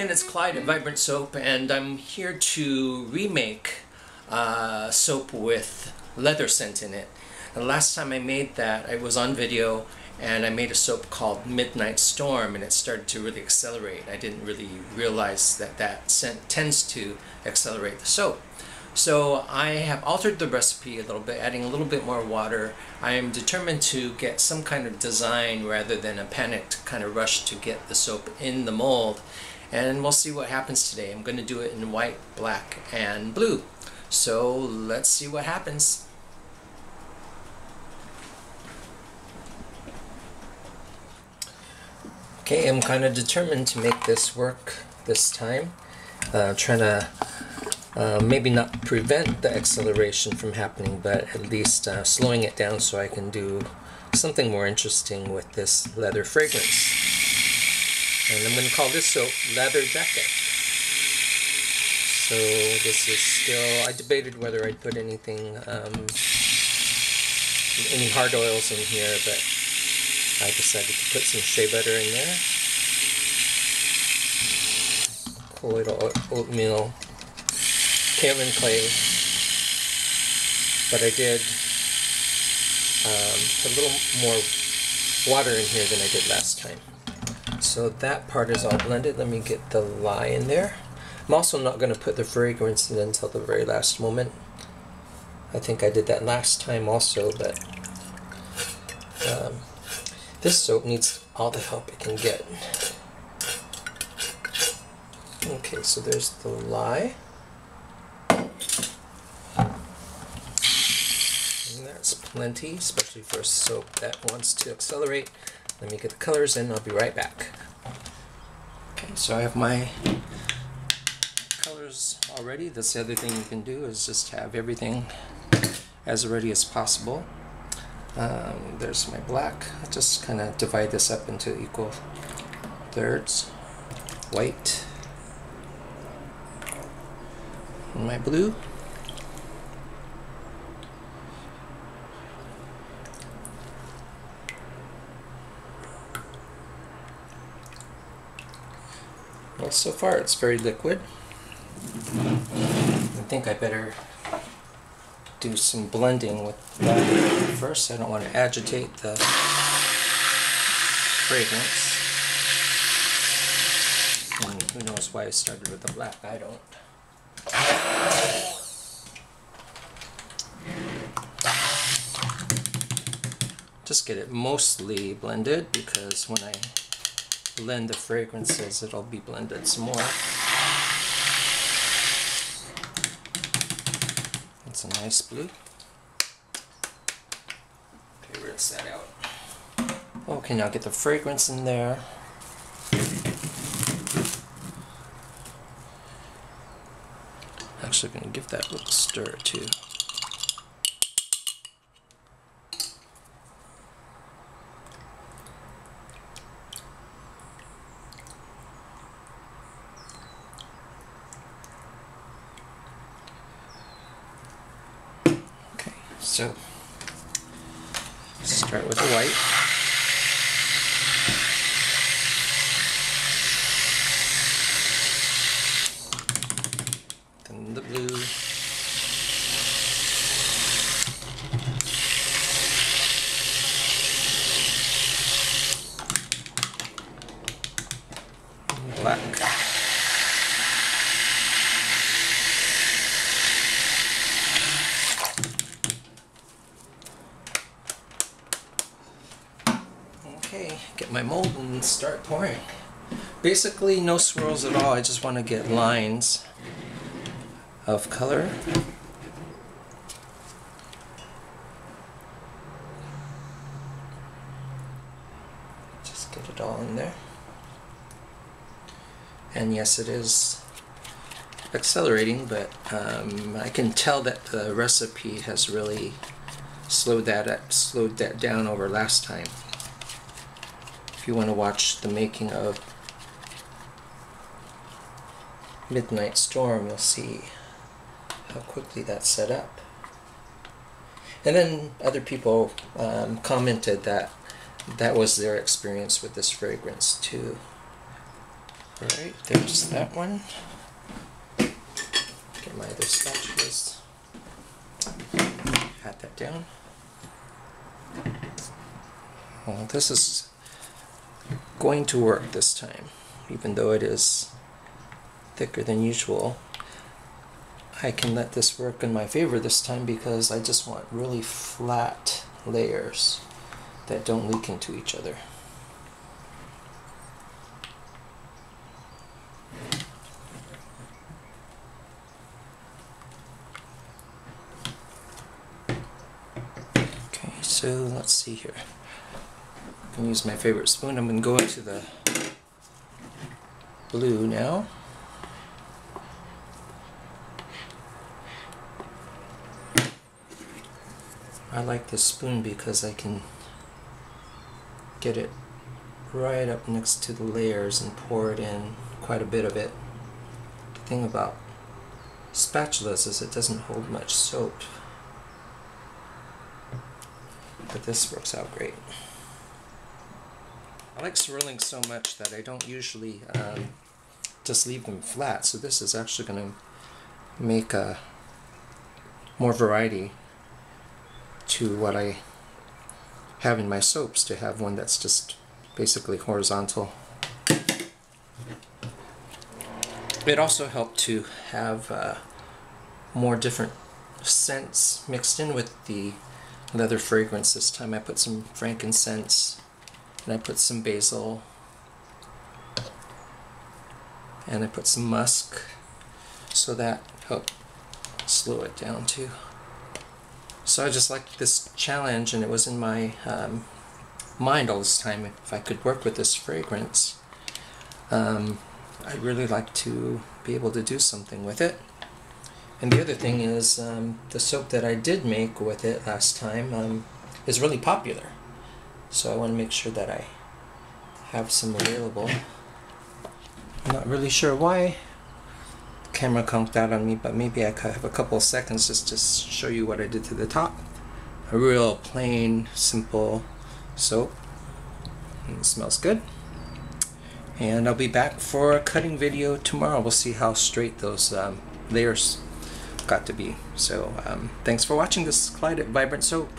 again, it's Clyde at Vibrant Soap, and I'm here to remake soap with leather scent in it. The last time I made that, I was on video, and I made a soap called Midnight Storm, and it started to really accelerate. I didn't really realize that that scent tends to accelerate the soap. So I have altered the recipe a little bit, adding a little bit more water. I am determined to get some kind of design rather than a panicked kind of rush to get the soap in the mold. And we'll see what happens today. I'm going to do it in white, black, and blue. So let's see what happens. Okay, I'm kind of determined to make this work this time. Trying to maybe not prevent the acceleration from happening, but at least slowing it down so I can do something more interesting with this leather fragrance. And I'm going to call this soap Leather Jacket. So this is still, I debated whether I'd put anything, any hard oils in here, but I decided to put some shea butter in there. Colloidal oatmeal, kaolin clay, but I did put a little more water in here than I did last time. So that part is all blended. Let me get the lye in there. I'm also not going to put the fragrance in until the very last moment. I think I did that last time also, but this soap needs all the help it can get. Okay, so there's the lye. And that's plenty, especially for a soap that wants to accelerate. Let me get the colors in, I'll be right back. Okay, so I have my colors already. That's the other thing you can do, is just have everything as ready as possible. There's my black. I'll just kind of divide this up into equal thirds. White. And my blue. Well, so far it's very liquid. I think I better do some blending with that first. I don't want to agitate the fragrance. And who knows why I started with the black, I don't. Just get it mostly blended, because when I blend the fragrances it'll be blended some more. That's a nice blue. Okay, rinse that out. Okay, now get the fragrance in there. Actually, I'm going to give that a little stir too. So, start with the white. Then the blue. And black. Okay, get my mold and start pouring. Basically no swirls at all, I just want to get lines of color. Just get it all in there. And yes, it is accelerating, but I can tell that the recipe has really slowed that down over last time. If you want to watch the making of Midnight Storm, you'll see how quickly that's set up. And then other people commented that that was their experience with this fragrance too. Alright, there's that one. Get my other spatulas. Pat that down. Well, this is going to work this time, even though it is thicker than usual. I can let this work in my favor this time because I just want really flat layers that don't leak into each other. Okay, so let's see here. I'm going to use my favorite spoon. I'm going to go into the blue now. I like this spoon because I can get it right up next to the layers and pour it in, quite a bit of it. The thing about spatulas is it doesn't hold much soap, but this works out great. I like swirling so much that I don't usually just leave them flat, so this is actually going to make more variety to what I have in my soaps, to have one that's just basically horizontal. It also helped to have more different scents mixed in with the leather fragrance. This time I put some frankincense and I put some basil and I put some musk, so that helped slow it down too. So I just liked this challenge, and it was in my mind all this time if I could work with this fragrance. I'd really like to be able to do something with it. And the other thing is the soap that I did make with it last time is really popular. So I want to make sure that I have some available. I'm not really sure why the camera conked out on me, but maybe I could have a couple of seconds just to show you what I did to the top. A real plain, simple soap. And it smells good. And I'll be back for a cutting video tomorrow. We'll see how straight those layers got to be. So thanks for watching this Clyde Vibrant Soap.